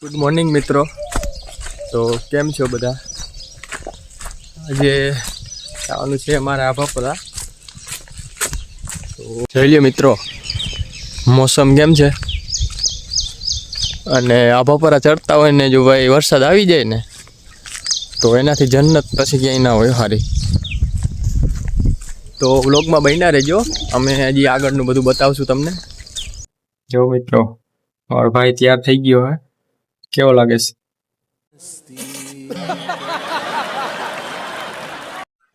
Good morning મિત્રો. તો કેમ છો બધા? આજે આવવાનું છે અમારા આભાપરા. તો જોઈ લ્યો મિત્રો, મોસમ કેમ છે. અને આભાપરા ચડતા હોય ને જો ભાઈ વરસાદ આવી જાય ને તો એનાથી જન્નત પછી ક્યાંય ના હોય સારી. તો વ્લોગમાં બન્યા રહેજો, અમે હજી આગળનું બધું બતાવશું તમને. જો મિત્રો, મારો ભાઈ તૈયાર થઈ ગયો હે. કેવો લાગે છે?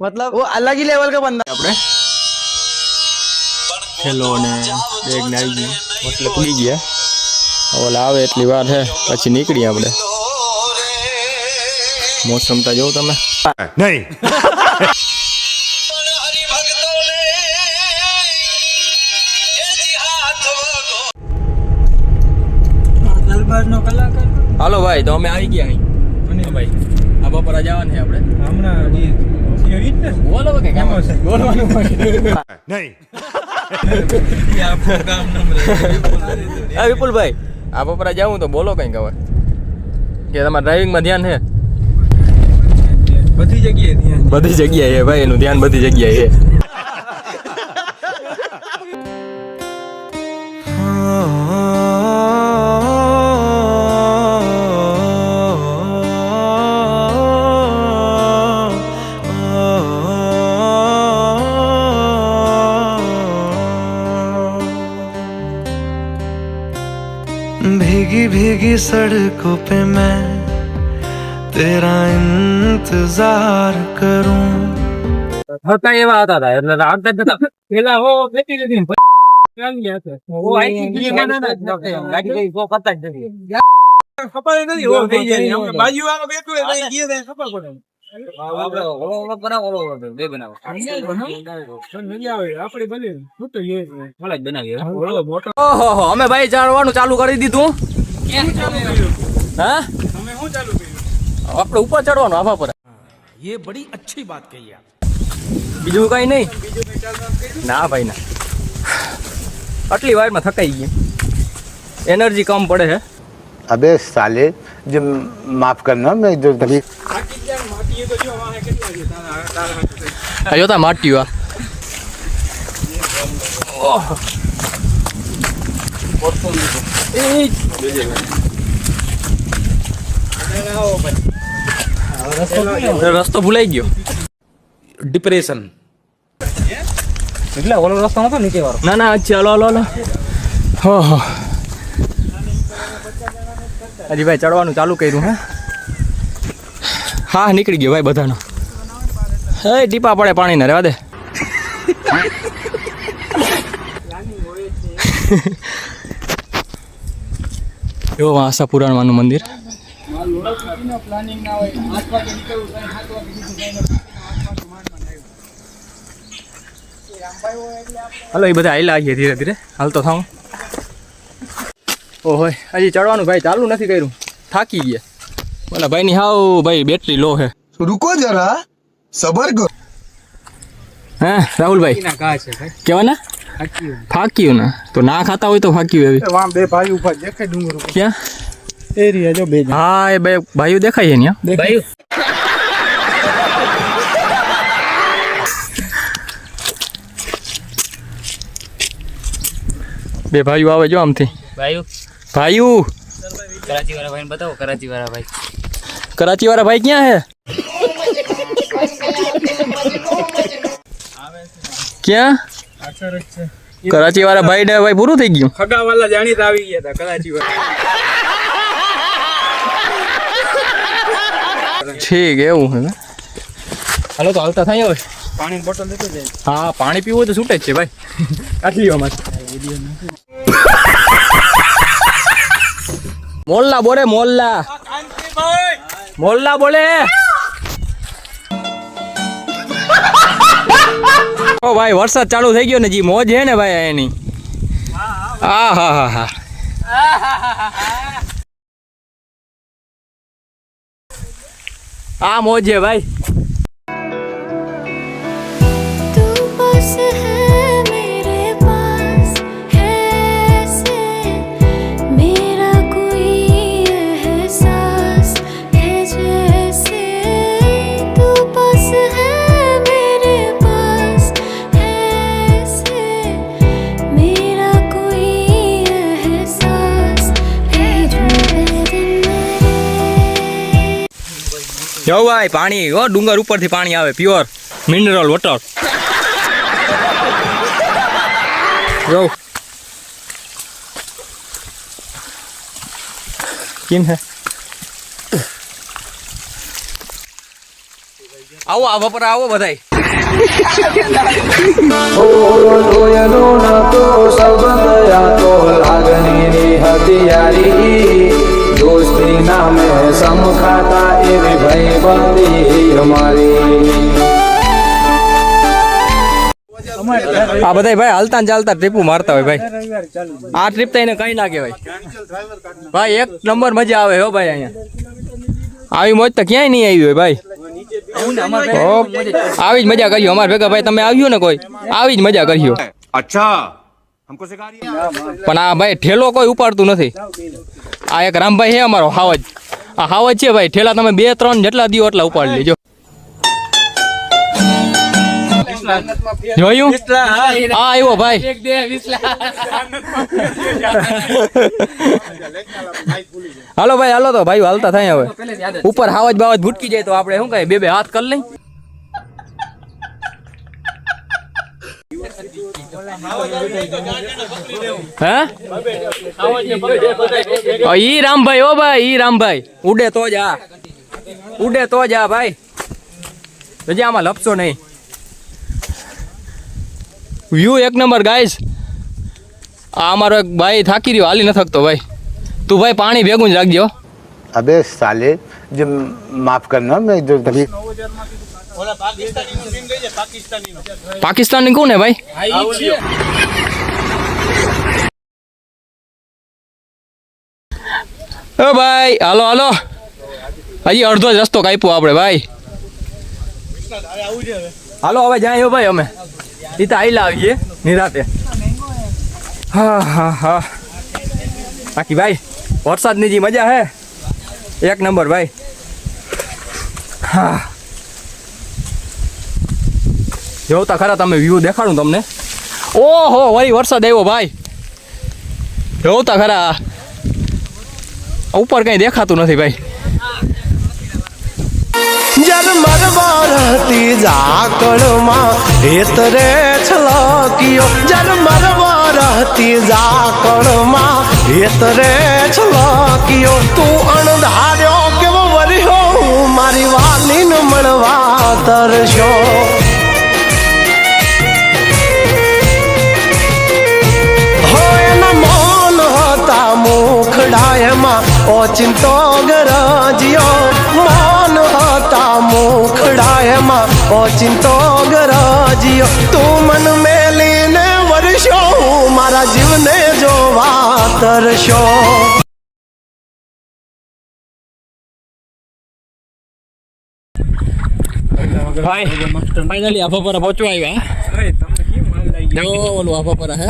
मतलब वो अलग ही लेवल का बंदा આપણે હેલો ને બેગ ને આવી ગયું, એટલે પૂરી ગયા. ઓલા આવે એટલી વાર છે પછી નીકળીએ આપણે. મોસમ તો જોવો તમે. નહીં હાલો ભાઈ, તો અમે આવી ગયા અહીં. ભાઈ આ બપોરા જવાનું છે આપણે. બોલો કે કામ છે બોલવાનું નહીં વિપુલભાઈ, આ બપોરા જાવું તો બોલો કંઈક હવે, કે તમારા ડ્રાઇવિંગમાં ધ્યાન છે? બધી જગ્યાએ ભાઈ, એનું ધ્યાન બધી જગ્યાએ છે. भीगी भीगी सड़कों पे मैं तेरा इंतजार करूं. હતા એવા હતા એટલે આગળ જતા પેલા હો બેટી લીધી ચાલી ગયા છે ઓ આઈ ગઈ ના ગાડી ગઈ કો પતા જ નથી ખબર નથી હો થઈ જાય અમે બાજુ વાળો બેઠો એ લઈ ગયો છે ખબર પડે ઓલો બનાવો બે બનાવો આપણે બને ફૂટો એ મળે જ બનાવીએ ઓલો મોટો. ઓહો, અમે ભાઈ ચડવાનું ચાલુ કરી દીધું. હા, તમે શું ચાલુ કર્યું? આપણે ઉપર ચડવાનું આભા પર. ये बड़ी अच्छी बात कही आप. બીજું કઈ નહીં. ના ભાઈ ના, આટલી વારમાં થકાઈ ગઈ, એનર્જી કમ પડે છે. अबे साले जो माफ करना मैं जो तभी આખી જાન માટી તો જો વાહે કેટલા છે તારા આ જોતા માટ્યું આ. રસ્તો ભૂલાઈ ગયો. डिप्रेशन એટલે ઓલો રસ્તો નતો નીચે વાળો. ના ના, ચાલો હલો હલો. હો હજી ભાઈ ચડવાનું ચાલુ કર્યું. હા, નીકળી ગયો ભાઈ બધાનો. હે ટીપા પડે પાણીના, રહેવા દે. જો આશાપુરાણમાંનું મંદિર. હલો, એ બધા હાલ્યા આવીએ ધીરે ધીરે. હાલતો થાઉં. ઓહો, હજી ચડવાનું ભાઈ ચાલુ નથી કર્યું, થાકી ગયા. બોલા ભાઈની હાવ ભાઈ બેટરી લો છે. रुको जरा सबर करो. હે રાહુલભાઈ, કેવાના ફાક્યું ને તો ના ખાતા હોય તો ફાક્યું એવી. वहाँ बे भाई ऊपर देखे डूंगर ऊपर ક્યાં? एरिया जो बे હા, એ બે ભાઈઓ દેખાય છે ને. ભાઈ બે ભાઈઓ આવે જો આમથી. ભાઈ ભાઈઓ કરાચી વાળા ભાઈને બતાવો. કરાચી વાળા ભાઈ કરાચી વાળા ભાઈ ક્યાં હે? ક્યાં? કરાચી વાળા ભાઈ ને ભાઈ પૂરું થઈ ગયું. ખગા વાળા જાણીતા આવી ગયા હતા કરાચી વાળા. ઠીક, એવું હે ને. હાલો તો હાલતા થાય હવે. પાણીની બોટલ લેતો જાય. હા, પાણી પીવું હોય તો છૂટે જ છે ભાઈ. આટલી વામાં મોલ્લા બોલે, મોલ્લા મોલ્લા બોલે. ઓ ભાઈ, વરસાદ ચાલુ થઈ ગયો ને, જી મોજ હે ને ભાઈ એની. હા હા હા હા. આ મોજ છે ભાઈ. तू बस है मेरे पास है से मेरा कोई જો ભાઈ પાણી હો ડુંગર ઉપરથી પાણી આવે પ્યોર મિનરલ વોટર જો કેમ હે આવો આવો પર આવો બધાય દોસ્તી નામે સમખાતા એવી ભાઈ બંધી અમારી આ બધાય ભાઈ હાલતા ને ચાલતા ટ્રીપું મારતા હોય ભાઈ આ ટ્રીપ તો એને કઈ ના કહેવાય ભાઈ એક નંબર મજા આવે હો ભાઈ અહીંયા આવી મોજ તો ક્યાંય નહીં આવી હોય ભાઈ આવી જ મજા કર્યો અમારે ભેગા ભાઈ તમે આવ્યો ને કોઈ આવી જ મજા કર્યો अच्छा हमको सिखा रही है પણ આ ભાઈ ઠેલો કોઈ ઉપાડતું નથી આ એક રામભાઈ છે અમારો હાવજ આ હાવજ છે ભાઈ ઠેલા તમે 2-3 જેટલા દિયો એટલા ઉપાડી લેજો જોયું હા આવ્યો ભાઈ હાલો ભાઈ હાલો તો ભાઈ હાલતા થાય હવે ઉપર હાવજ બાવજ ભૂટકી જાય તો આપણે શું કહે બે હાથ કરી લઈ હા ઈ રામભાઈ ઓ ભાઈ ઈ રામભાઈ ઉડે તો જ આ ઉડે તો જ આ ભાઈ હજી આમાં લપસો નહીં વ્યૂ એક નંબર ગાઈસ આ અમારો એક ભાઈ થાકી રહ્યો હાલી ન થકતો ભાઈ તું ભાઈ પાણી ભેગું જ રાખજો अबे साले जो माफ करना मैं जो तभी પાકિસ્તાની કોણ હે ભાઈ ઓ ભાઈ હાલો હાલો હજી અડધો જ રસ્તો કાપ્યો આપણે ભાઈ હાલો હવે જાય ભાઈ અમે ઈતા આઈલા આવીએ નિરાતે હા હા હા બાકી ભાઈ વરસાદની જે મજા હે એક નંબર ભાઈ હા જોતા ખરા તમે વ્યૂ દેખાડું તમને ઓહો વળી વરસાદ આવ્યો ભાઈ જોતા ખરા ઉપર કઈ દેખાતું નથી ભાઈ જરમર વરતી ઝાકળમાં હેતરે છલકિયો જરમર વરતી ઝાકળમાં હેતરે છલકિયો તું અણધાર્યો કેવો વર્યો મારી વાલીને મળવા તરસ્યો મુખડાયમાં ઓચિંતો ગરજ્યો મૌન હતા મુખડાયમાં ઓચિંતો ગરજ્યો તું મન મેલીને વર્ષો મારા જીવને જોવા તરશો ભાઈ ફાઇનલી આફાપરા પહોંચવા આવ્યા જો ઓલું આફાપરા હે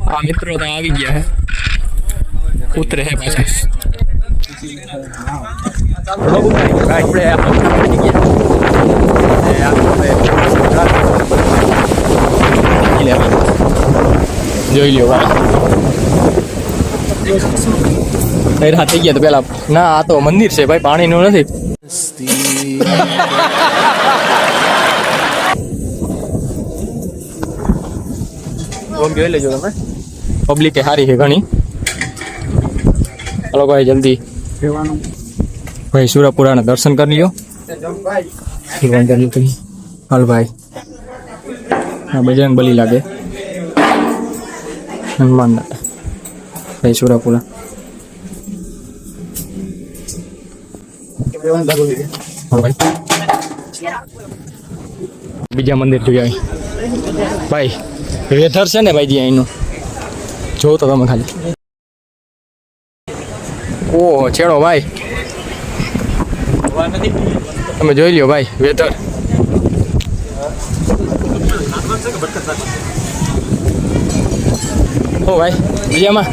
આ મિત્રો તો આવી ગયા હે ઉતરે હે પાછા જોઈ લ્યો ભાઈ રાત થઈ ગયા તો પેલા ના આ તો મંદિર છે ભાઈ પાણીનું નથી જોઈ લેજો તમે પબ્લિક એ સારી છે ઘણી હલો ભાઈ જલ્દી ભાઈ સુરાપુરાના દર્શન કરી લ્યો હાલ ભાઈ હા બજરંગ બલી લાગે હનુમાન દાદા ભાઈ સુરાપુરા બીજા મંદિર જોઈ આવી ભાઈ વેધર છે ને ભાઈ અહીંનું જોવો તો તમે ખાલી ઓહો છેડો ભાઈ તમે જોઈ લ્યો ભાઈ વેધર ઓ ભાઈ બીજામાં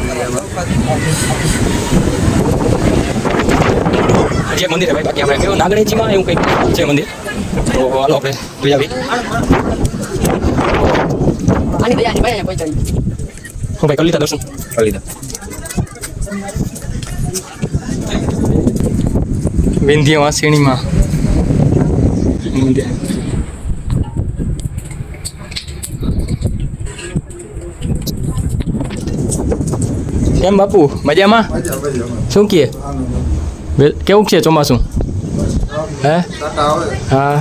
જે મંદિર છે ભાઈ બાકી આપણે કેવું નાગણેજીમાં એવું કંઈક છે મંદિર તો હાલો આપણે જોઈ આવી હો ભાઈ કરી લીધા દર્શન કરી લીધા વિંધ્ય વાસીણીમાં કેમ બાપુ મજામાં? શું કહે? કેવું છે ચોમાસું? હે? હા.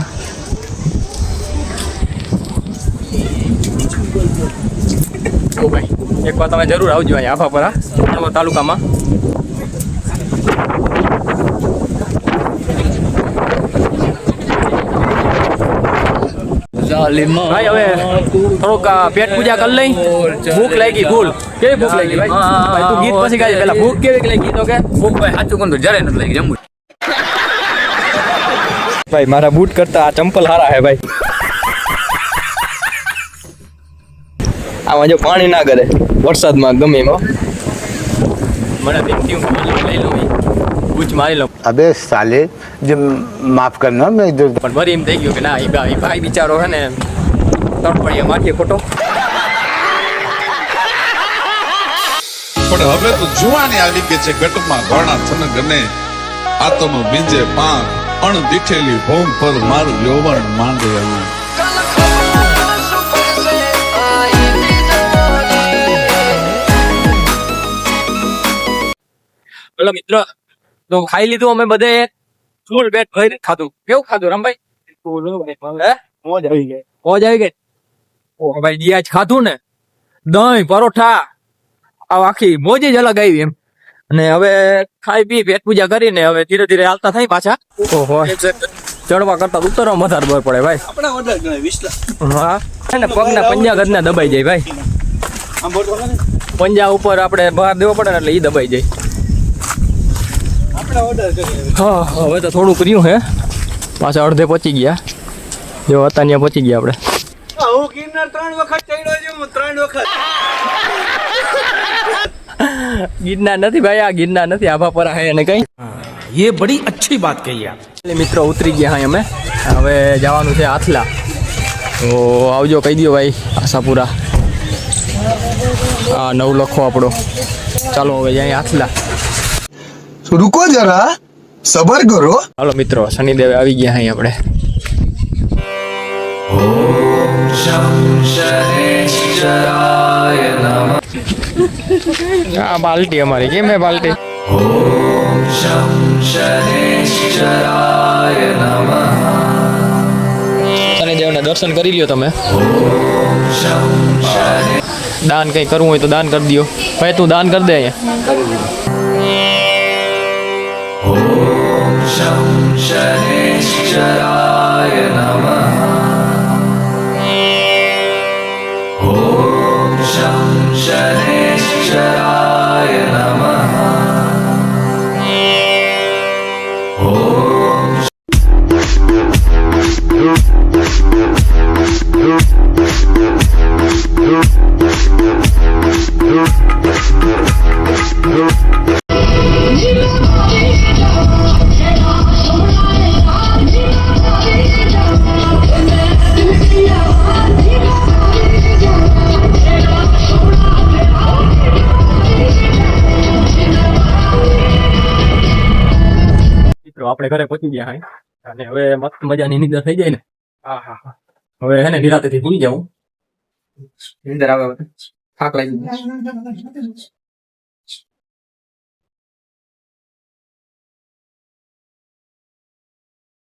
ઓ ભાઈ એકવાર તમે જરૂર આવજો અહીંયા આભાપરા નર્મદ તાલુકામાં. ભાઈ હવે થોડુંક પેટ પૂજા કરી લઈ. ભૂખ લાગી ફૂલ. કેવી ભૂખ લાગી ભાઈ? ભાઈ તું ગીત પછી ગાજે પેલા. ભૂખ કેવી લાગી તો કે? ભૂખ ભાઈ સાચું કોણ તો જયારે નથી લાગી જમવું. ભાઈ મારા બૂટ કરતા આ ચંપલ હારા હે ભાઈ. આમાં જો પાણી ના કરે વરસાદમાં ગમે એમાં મને લઈ લઉં બૂચ મારી લઉં. अबे साले जब माफ करना मैं इधर પણ વરી એમ થઈ ગયું કે ના એ ભાઈ બિચારો છે ને તડપડીએ મારીએ ખોટો. પણ હવે તો જુવાની આવી ગઈ છે ગટમાં ઘોડા થનગ અને આતમ બીજે પાંખ અણદીઠેલી ભૂમ પર મારું યૌવન માંડે આવ્યું. બોલો મિત્ર તો ખાઈ લીધું અમે બધે ફૂલ પેટ ભરી ખાધું. કેવું ખાધું રામભાઈ? હે મોજ આવી ગઈ. મોજ આવી ગઈ. ઓ ભાઈ દિયા જ ખાધું ને દહીં પરોઠા આ આખી મોજ જ અલગ આવી એમ. અને હવે ખાઈ પી પેટ પૂજા કરીને હવે ધીરે ધીરે હાલતા થાય પાછા. ઓહો ચડવા કરતા ઉતરવા વધારે બર પડે ભાઈ. હા ને પગના પંજા ઘરના દબાઈ જાય ભાઈ. પંજા ઉપર આપણે બહાર દેવો પડે ને એટલે એ દબાઈ જાય. હા હવે તો થોડુંક રહ્યું હે પાછા અડધે પહોંચી ગયા. જો હતા ત્યાં પહોંચી ગયા આપણે. ગિરનાર નથી ભાઈ આ ગિરનાર નથી આભાપરા હે અને કઈ. ये बड़ी अच्छी बात कही आप. મિત્રો ઉતરી ગયા હા અમે. હવે જવાનું છે આથલા. તો આવજો કહી દો ભાઈ આશાપુરા. હા નવ લખો આપણો. ચાલો હવે જાય આથલા. रुको जरा सबर करो. હાલો મિત્રો શનિદેવે આવી ગયા અહીં આપણે. આ બાલટી અમારી કેમ હે બાલટી? શનિદેવના દર્શન કરી લ્યો તમે. દાન કઈ કરવું હોય તો દાન કરી દો ભાઈ. તું દાન કરી દે અહીંયા. આપણે ઘરે પહોંચી ગયા હાય અને હવે મસ્ત મજાની નીંદર થઈ જાય ને. હા હા હા હવે હે ને નિરાંતેથી ભૂલી જાઉં. નીંદર આવે થાક લાગી.